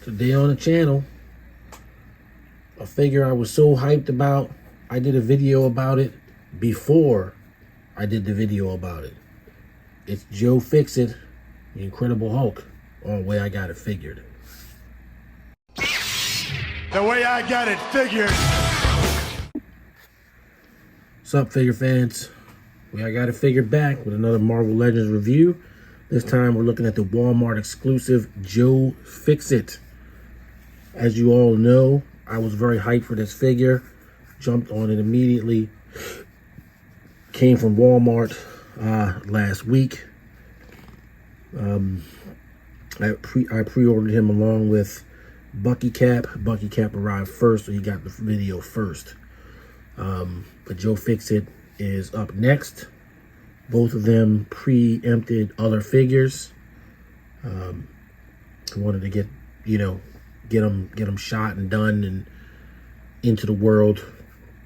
Today on the channel, a figure I was so hyped about. I did a video about it before I did the video about it. It's Joe Fixit, the Incredible Hulk, on the way I got it figured. The way I got it figured. What's up, figure fans? I got it figured back with another Marvel Legends review. This time we're looking at the Walmart exclusive Joe Fixit. As you all know, I was very hyped for this figure. Jumped on it immediately. Came from Walmart last week. I pre-ordered him along with Bucky Cap. Bucky Cap arrived first, so he got the video first. But Joe Fixit is up next. Both of them preempted other figures. I wanted to get them shot and done and into the world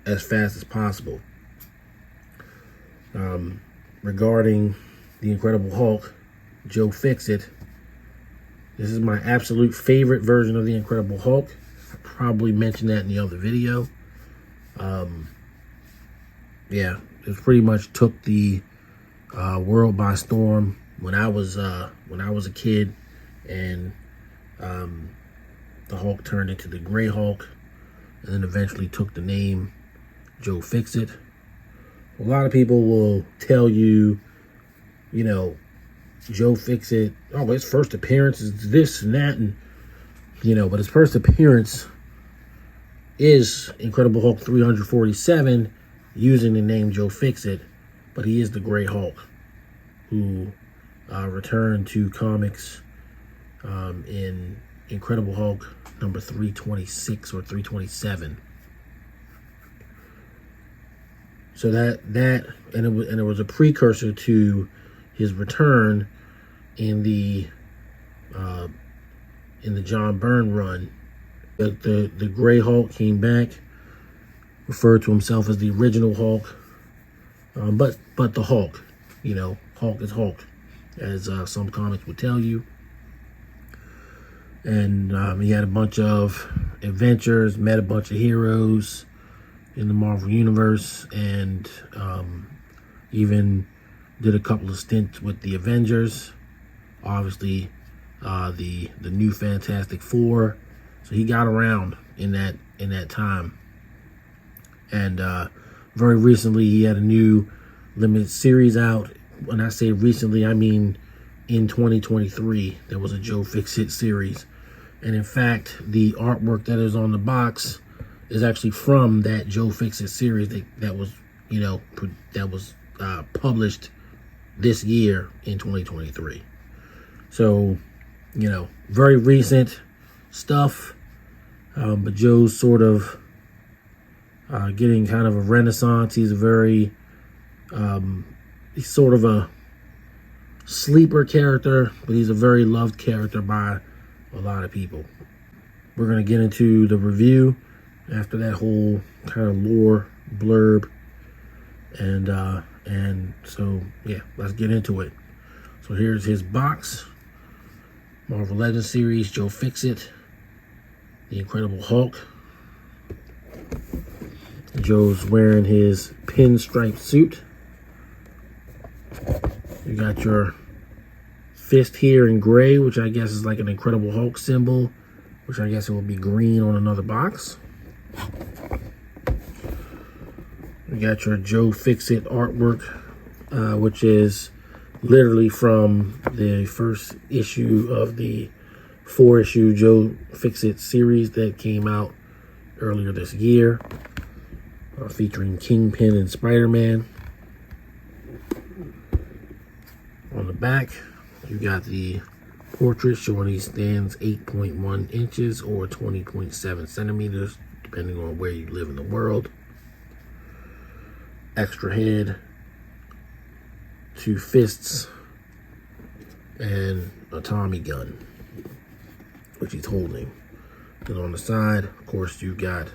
as fast as possible. Regarding the Incredible Hulk, Joe Fixit, this is my absolute favorite version of the Incredible Hulk. I probably mentioned that in the other video. Yeah, it pretty much took the world by storm when I was a kid, and the Hulk turned into the Gray Hulk, and then eventually took the name Joe Fixit. A lot of people will tell you, Joe Fixit, oh, his first appearance is this and that, and but his first appearance is Incredible Hulk 347, using the name Joe Fixit, but he is the Gray Hulk, who returned to comics in Incredible Hulk number 326 or 327. So it was a precursor to his return in the John Byrne run. The Gray Hulk came back, referred to himself as the original Hulk, but the Hulk, Hulk is Hulk, as some comics would tell you. And he had a bunch of adventures, met a bunch of heroes in the Marvel Universe, and even did a couple of stints with the Avengers. Obviously, the new Fantastic Four. So he got around in that time. And very recently, he had a new limited series out. When I say recently, I mean in 2023. There was a Joe Fixit series. And in fact, the artwork that is on the box is actually from that Joe Fixit series that was published this year in 2023. So, very recent stuff. But Joe's sort of getting kind of a renaissance. He's he's sort of a sleeper character, but he's a very loved character by a lot of people. We're going to get into the review after that whole kind of lore blurb. And so, yeah, let's get into it. So here's his box. Marvel Legends series, Joe Fixit, the Incredible Hulk. Joe's wearing his pinstripe suit. You got your fist here in gray, which I guess is like an Incredible Hulk symbol, which I guess it will be green on another box. You got your Joe Fixit artwork, which is literally from the first issue of the 4-issue Joe Fixit series that came out earlier this year, featuring Kingpin and Spider-Man. On the back, you got the portrait showing he stands 8.1 inches or 20.7 centimeters, depending on where you live in the world. Extra head, 2 fists, and a Tommy gun, which he's holding. Then on the side, of course, you got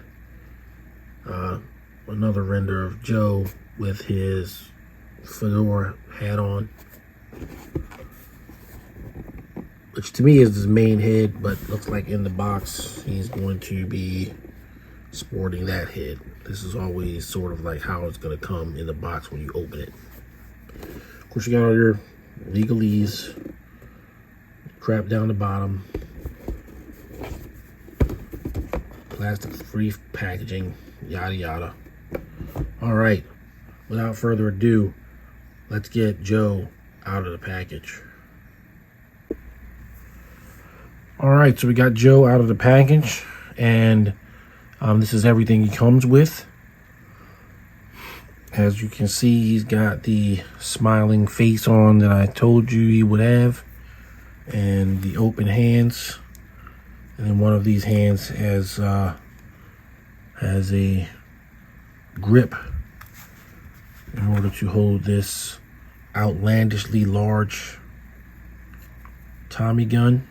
another render of Joe with his fedora hat on. which to me is his main head, but looks like in the box he's going to be sporting that head. This is always sort of like how it's going to come in the box when you open it. Of course, you got all your legalese crap down the bottom, plastic-free packaging, yada yada. All right, without further ado, let's get Joe out of the package. All right, so we got Joe out of the package, and this is everything he comes with. As you can see, he's got the smiling face on that I told you he would have, and the open hands. And then one of these hands has a grip in order to hold this outlandishly large Tommy gun.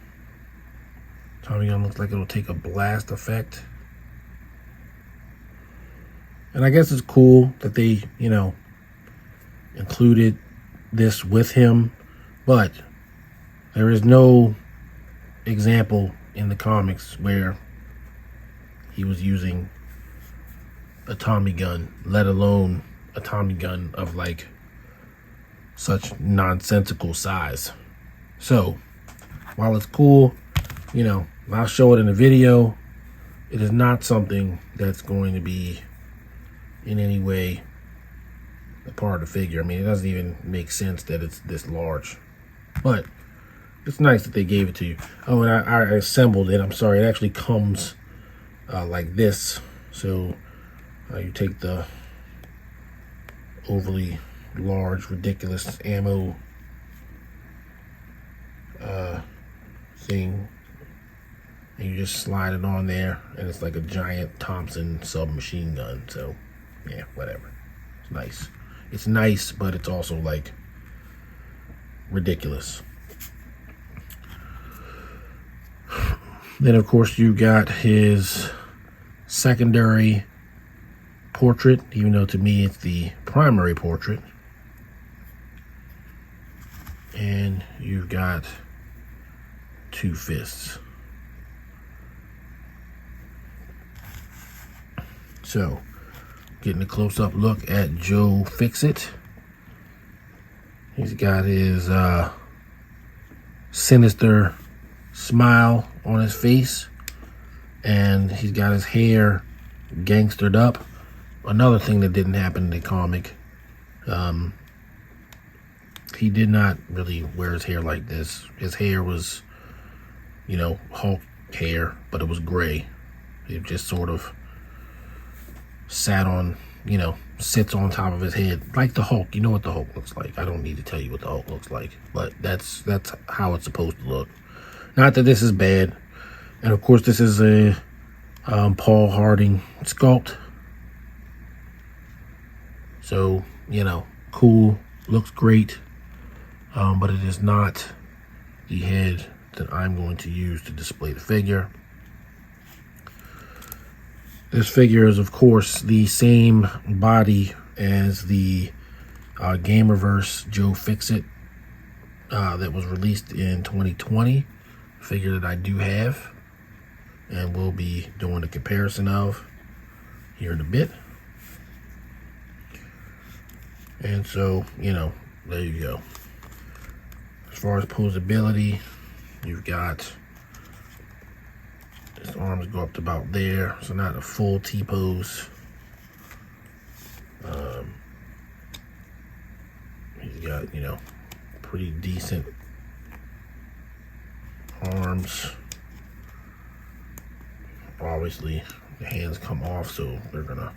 Tommy gun looks like it'll take a blast effect. And I guess it's cool that they, you know, included this with him, but there is no example in the comics where he was using a Tommy gun, let alone a Tommy gun of like such nonsensical size. So while it's cool, you know, I'll show it in a video, it is not something that's going to be in any way a part of the figure. I mean, it doesn't even make sense that it's this large, but it's nice that they gave it to you. Oh, and I assembled it. I'm sorry, it actually comes like this. So you take the overly large, ridiculous ammo thing, and you just slide it on there, and it's like a giant Thompson submachine gun. So yeah, whatever. It's nice. It's nice, but it's also like ridiculous. Then of course you got his secondary portrait, even though to me it's the primary portrait. And you've got two fists. So, getting a close-up look at Joe Fixit. He's got his sinister smile on his face, and he's got his hair gangstered up. Another thing that didn't happen in the comic, he did not really wear his hair like this. His hair was, you know, Hulk hair, but it was gray. It just sort of sat on, you know, sits on top of his head like the Hulk. You know what the Hulk looks like. I don't need to tell you what the Hulk looks like, but that's how it's supposed to look. Not that this is bad. And of course, this is a Paul Harding sculpt. So, you know, cool, looks great, but it is not the head that I'm going to use to display the figure. This figure is, of course, the same body as the Gamerverse Joe Fixit that was released in 2020. A figure that I do have, and we'll be doing a comparison of here in a bit. And so, you know, there you go. As far as posability, you've got his arms go up to about there, so not a full T-pose. He's got, you know, pretty decent arms. Obviously, the hands come off, so they're gonna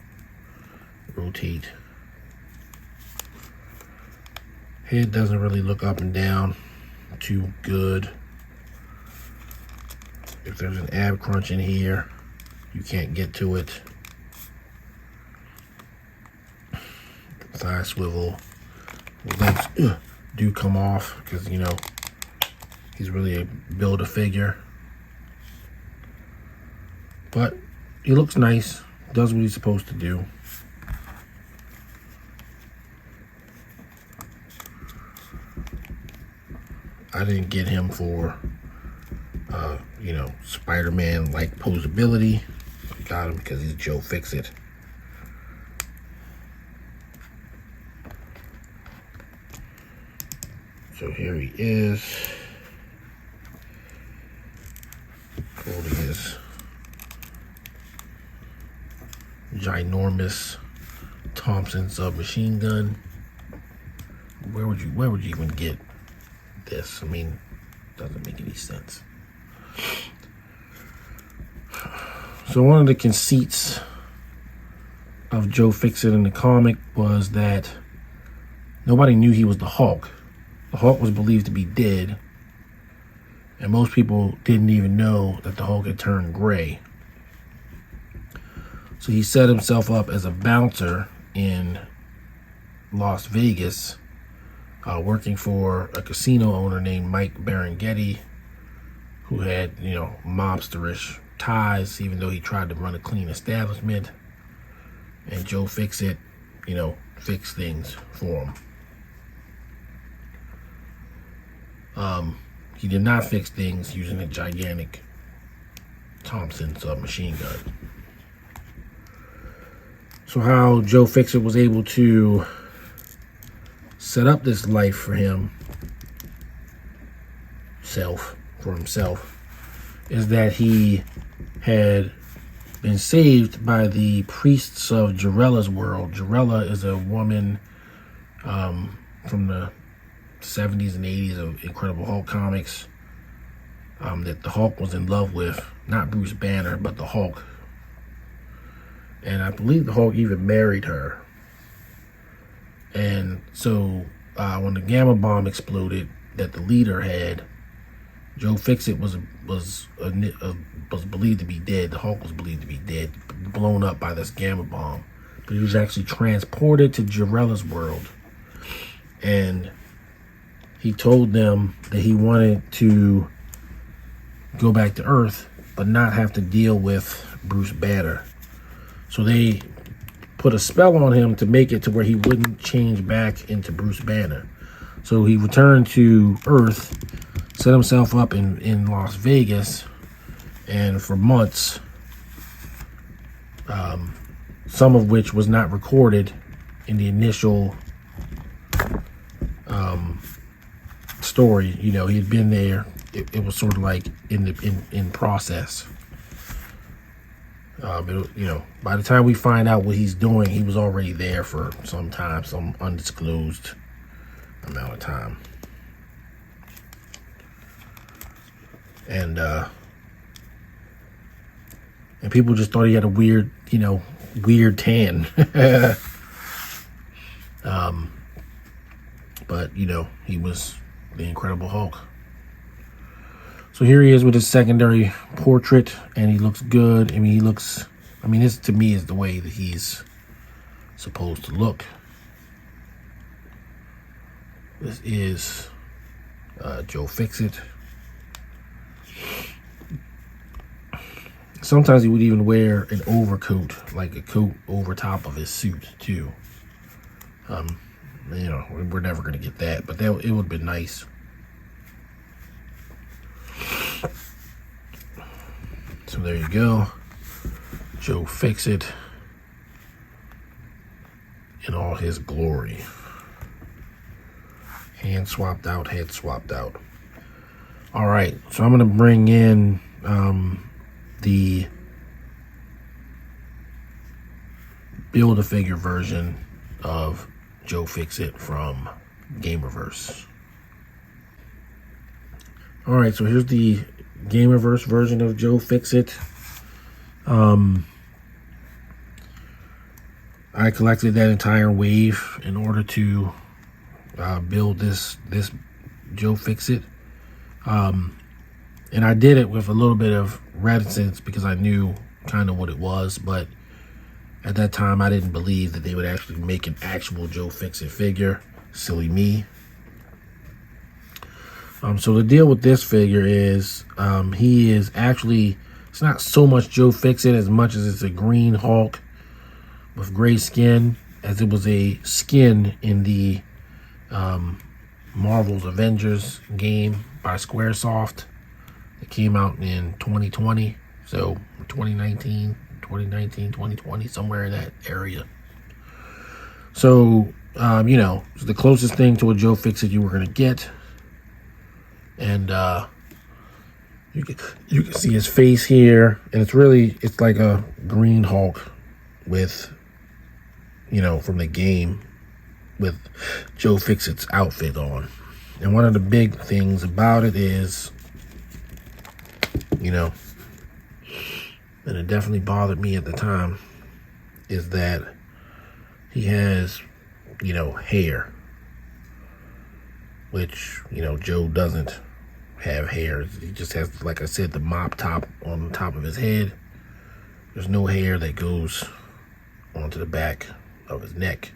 rotate. Head doesn't really look up and down too good. If there's an ab crunch in here, you can't get to it. Thigh swivel. Legs do come off because, you know, he's really a build-a-figure. But he looks nice. Does what he's supposed to do. I didn't get him for Spider-Man-like posability. Got him because he's Joe Fixit. So here he is, holding his ginormous Thompson submachine gun. Where would you even get this? I mean, doesn't make any sense. So one of the conceits of Joe Fixit in the comic was that nobody knew he was the Hulk. The Hulk was believed to be dead, and most people didn't even know that the Hulk had turned gray. So he set himself up as a bouncer in Las Vegas, working for a casino owner named Mike Berenghetti, who had, mobsterish ties, even though he tried to run a clean establishment. And Joe Fixit, fixed things for him. He did not fix things using a gigantic Thompson submachine gun. So how Joe Fixit was able to set up this life for himself is that he had been saved by the priests of Jarella's world. Jarella is a woman from the 70s and 80s of Incredible Hulk comics that the Hulk was in love with. Not Bruce Banner, but the Hulk. And I believe the Hulk even married her. And so when the gamma bomb exploded that the leader had, Joe Fixit was believed to be dead. The Hulk was believed to be dead, blown up by this gamma bomb. But he was actually transported to Jarella's world. And he told them that he wanted to go back to Earth, but not have to deal with Bruce Banner. So they put a spell on him to make it to where he wouldn't change back into Bruce Banner. So he returned to Earth, set himself up in Las Vegas, and for months, some of which was not recorded in the initial story. He had been there. It was sort of like in process. By the time we find out what he's doing, he was already there for some time, some undisclosed amount of time. And people just thought he had a weird tan. But, he was the Incredible Hulk. So here he is with his secondary portrait, and he looks good. This to me is the way that he's supposed to look. This is Joe Fixit. Sometimes he would even wear an overcoat, like a coat over top of his suit too. We're never going to get that, but it would have been nice. So there you go. Joe Fixit in all his glory. Hand swapped out, head swapped out. All right, so I'm going to bring in the Build-A-Figure version of Joe Fixit from Gamerverse. All right, so here's the Gamerverse version of Joe Fixit. I collected that entire wave in order to build this Joe Fixit. And I did it with a little bit of reticence because I knew kind of what it was, but at that time I didn't believe that they would actually make an actual Joe Fixit figure. Silly me. So the deal with this figure is he is actually, it's not so much Joe Fixit as much as it's a green Hulk with gray skin, as it was a skin in the Marvel's Avengers game by Squaresoft that came out in 2020, so 2019, 2020, somewhere in that area. So, it's the closest thing to a Joe Fixit you were going to get. And you can see his face here, and it's like a Green Hulk with, from the game, with Joe Fixit's outfit on. And one of the big things about it is, and it definitely bothered me at the time, is that he has, hair, which, Joe doesn't have hair. He just has, like I said, the mop top on the top of his head. There's no hair that goes onto the back of his neck.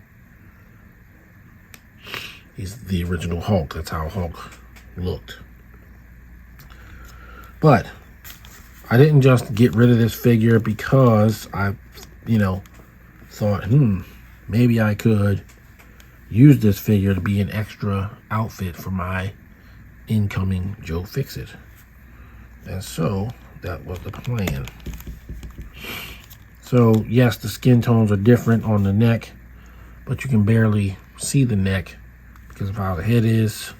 He's the original Hulk. That's how Hulk looked. But I didn't just get rid of this figure because I, thought, maybe I could use this figure to be an extra outfit for my incoming Joe Fixit. And so that was the plan. So yes, the skin tones are different on the neck, but you can barely see the neck because of how the head is.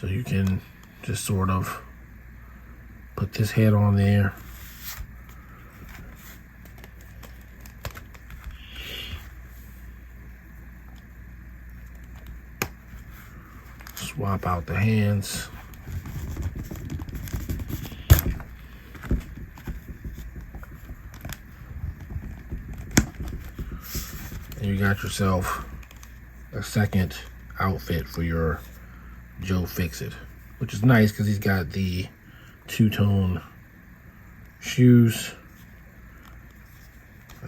So you can just sort of put this head on there. Swap out the hands. And you got yourself a second outfit for your Joe Fixit, which is nice because he's got the two-tone shoes,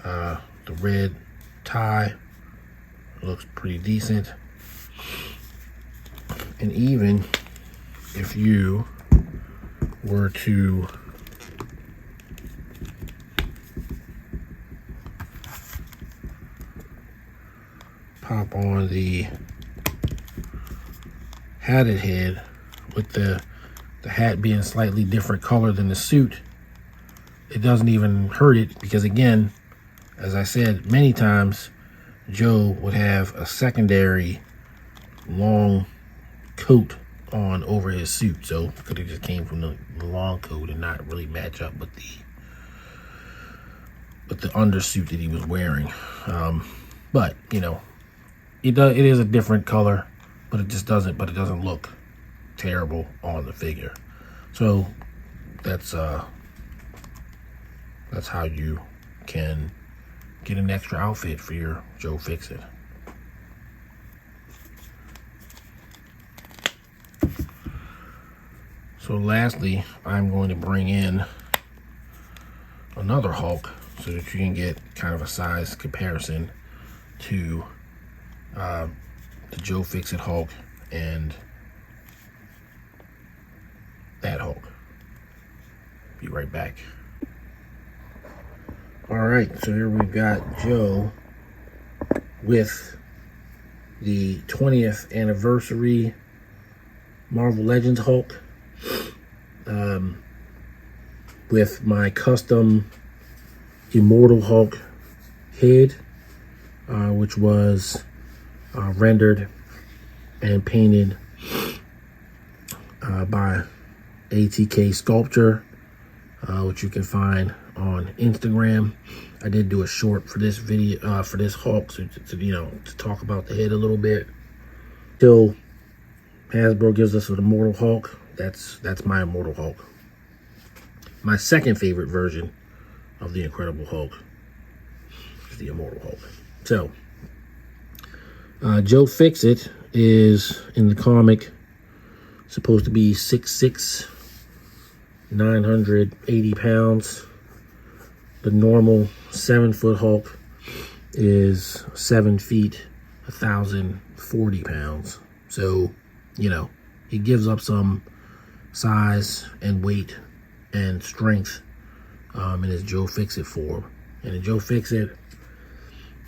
the red tie looks pretty decent. And even if you were to pop on the hatted head, with the hat being slightly different color than the suit, it doesn't even hurt it, because again, as I said many times, Joe would have a secondary long coat on over his suit, so could have just came from the long coat and not really match up with the undersuit that he was wearing. But it is a different color, but it doesn't look terrible on the figure. So that's how you can get an extra outfit for your Joe Fixit. So lastly, I'm going to bring in another Hulk so that you can get kind of a size comparison to the Joe Fixit Hulk and that Hulk. Be right back. All right, so here we've got Joe with the 20th anniversary Marvel Legends Hulk, with my custom Immortal Hulk head, which was rendered and painted by ATK Sculpture, which you can find on Instagram. I did do a short for this video, for this Hulk, so to talk about the head a little bit. Till Hasbro gives us an Immortal Hulk, that's my Immortal Hulk. My second favorite version of the Incredible Hulk is the Immortal Hulk. So, Joe Fixit is, in the comic, supposed to be 6'6", 980 pounds. The normal 7-foot Hulk is 7 feet, 1,040 pounds. So, he gives up some size and weight and strength in his Joe Fixit form. And the Joe Fixit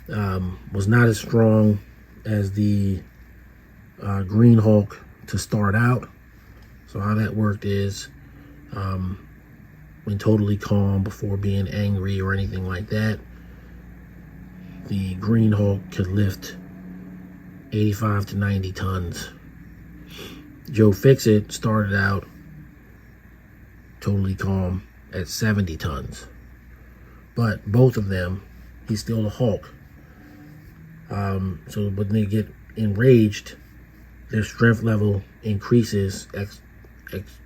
was not as strong as the Green Hulk to start out. So how that worked is, when totally calm, before being angry or anything like that, the Green Hulk could lift 85 to 90 tons. Joe Fixit started out totally calm at 70 tons. But both of them, he's still the Hulk. So when they get enraged, their strength level increases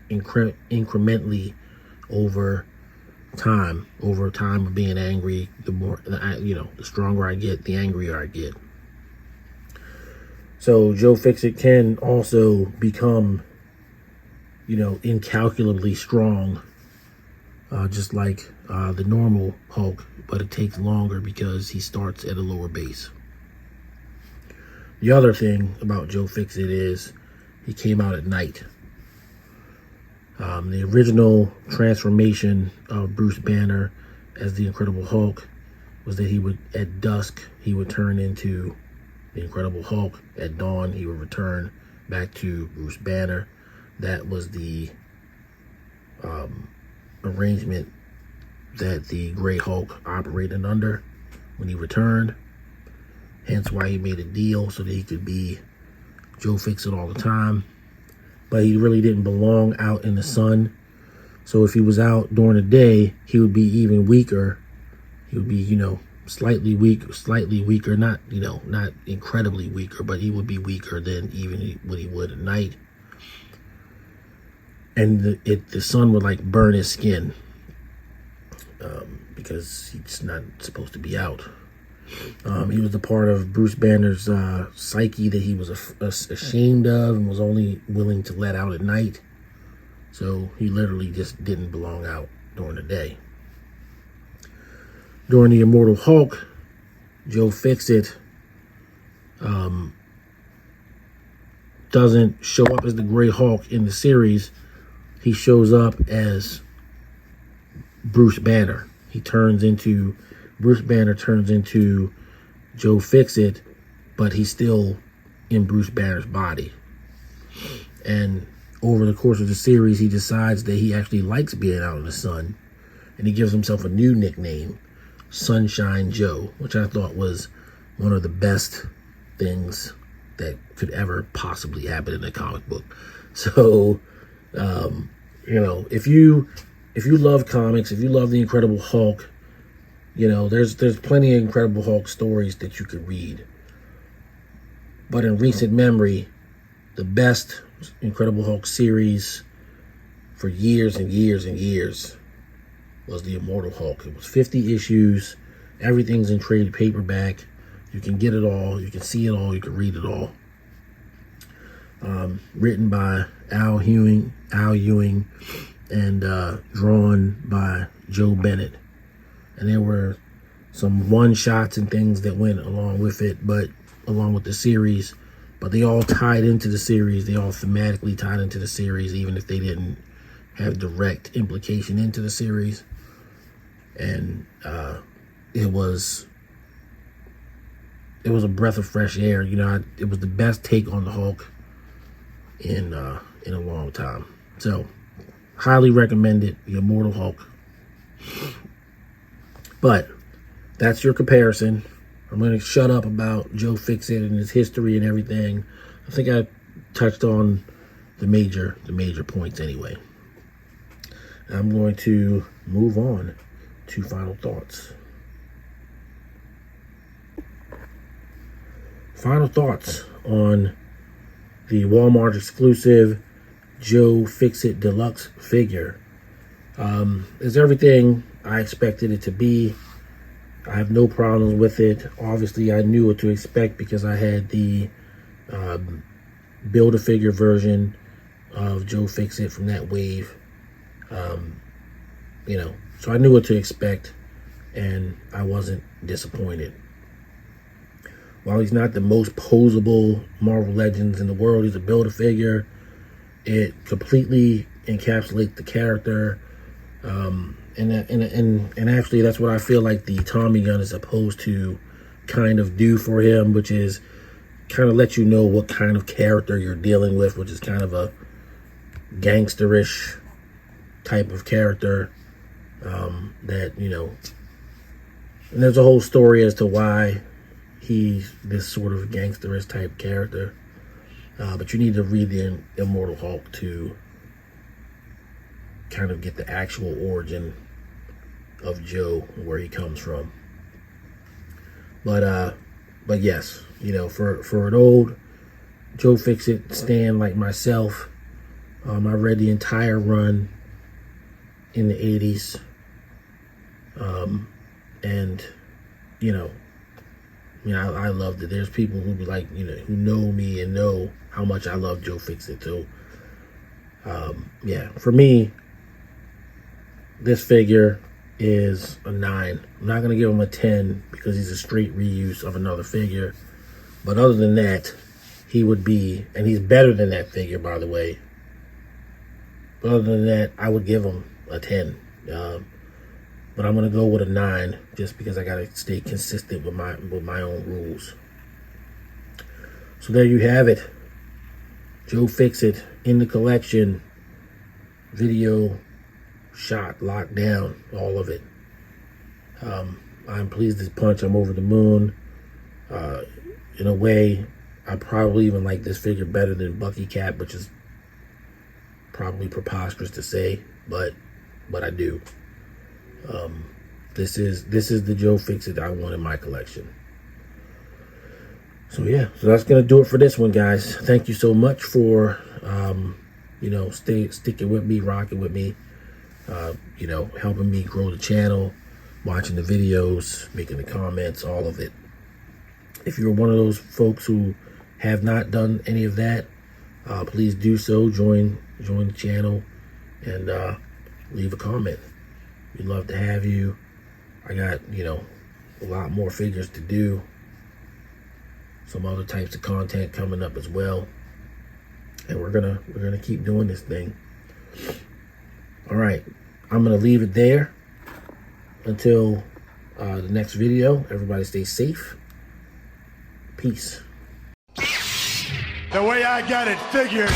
incrementally over time of being angry. The more, the stronger I get, the angrier I get. So Joe Fixit can also become, incalculably strong, just like the normal Hulk, but it takes longer because he starts at a lower base. The other thing about Joe Fixit is he came out at night. The original transformation of Bruce Banner as the Incredible Hulk was that at dusk, he would turn into the Incredible Hulk. At dawn, he would return back to Bruce Banner. That was the arrangement that the Gray Hulk operated under when he returned. Hence why he made a deal so that he could be Joe Fixit all the time. But he really didn't belong out in the sun. So if he was out during the day, he would be even weaker. He would be, slightly weaker, not incredibly weaker, but he would be weaker than even what he would at night. And the sun would like burn his skin because he's not supposed to be out. He was a part of Bruce Banner's psyche that he was ashamed of and was only willing to let out at night. So he literally just didn't belong out during the day. During the Immortal Hulk, Joe Fixit doesn't show up as the Gray Hulk in the series. He shows up as Bruce Banner. Bruce Banner turns into Joe Fixit, but he's still in Bruce Banner's body. And over the course of the series, he decides that he actually likes being out in the sun, and he gives himself a new nickname, Sunshine Joe, which I thought was one of the best things that could ever possibly happen in a comic book. So, if you love comics, if you love the Incredible Hulk, there's plenty of Incredible Hulk stories that you could read. But in recent memory, the best Incredible Hulk series for years and years and years was the Immortal Hulk. It was 50 issues. Everything's in trade paperback. You can get it all. You can see it all. You can read it all. Written by Al Ewing and drawn by Joe Bennett. And there were some one-shots and things that went along with it, but along with the series. But they all tied into the series. They all thematically tied into the series, even if they didn't have direct implication into the series. And it was a breath of fresh air. It was the best take on the Hulk in a long time. So, highly recommend it, the Immortal Hulk. But that's your comparison. I'm going to shut up about Joe Fixit and his history and everything. I think I touched on the major points anyway. I'm going to move on to final thoughts. Final thoughts on the Walmart exclusive Joe Fixit Deluxe figure. Is everything I expected it to be. I have no problems with it. Obviously, I knew what to expect because I had the Build-A-Figure version of Joe Fixit from that wave. So I knew what to expect, and I wasn't disappointed. While he's not the most posable Marvel Legends in the world, he's a Build-A-Figure. It completely encapsulates the character. And actually, that's what I feel like the Tommy gun is supposed to kind of do for him, which is kind of let you know what kind of character you're dealing with, which is kind of a gangsterish type of character that, you know, and there's a whole story as to why he's this sort of gangsterish type character. But you need to read the Immortal Hulk to kind of get the actual origin of Joe, where he comes from. But yes, you know, for an old Joe Fixit stan like myself, I read the entire run in the 80s. And, you know, I loved it. There's people who be like, you know, who know me and know how much I love Joe Fixit. So, yeah, for me, this figure is a 9. I'm not going to give him a 10 because he's a straight reuse of another figure. But other than that, he would be, and he's better than that figure, by the way. But other than that, I would give him a 10. But I'm going to go with a 9 just because I got to stay consistent with my own rules. So there you have it. Joe Fixit in the collection. Video, shot, locked down, all of it. I'm pleased as punch. I'm over the moon. In a way, I probably even like this figure better than Bucky Cap, which is probably preposterous to say, but I do. This is the Joe Fixit I want in my collection. So yeah, so that's gonna do it for this one, guys. Thank you so much for you know, sticking with me, rocking with me, you know, helping me grow the channel, watching the videos, making the comments, all of it. If you're one of those folks who have not done any of that, please do so. Join the channel and leave a comment. We'd love to have you. I got, you know, a lot more figures to do. Some other types of content coming up as well. And we're gonna keep doing this thing. All right, I'm gonna leave it there until the next video. Everybody stay safe. Peace. The way I got it figured.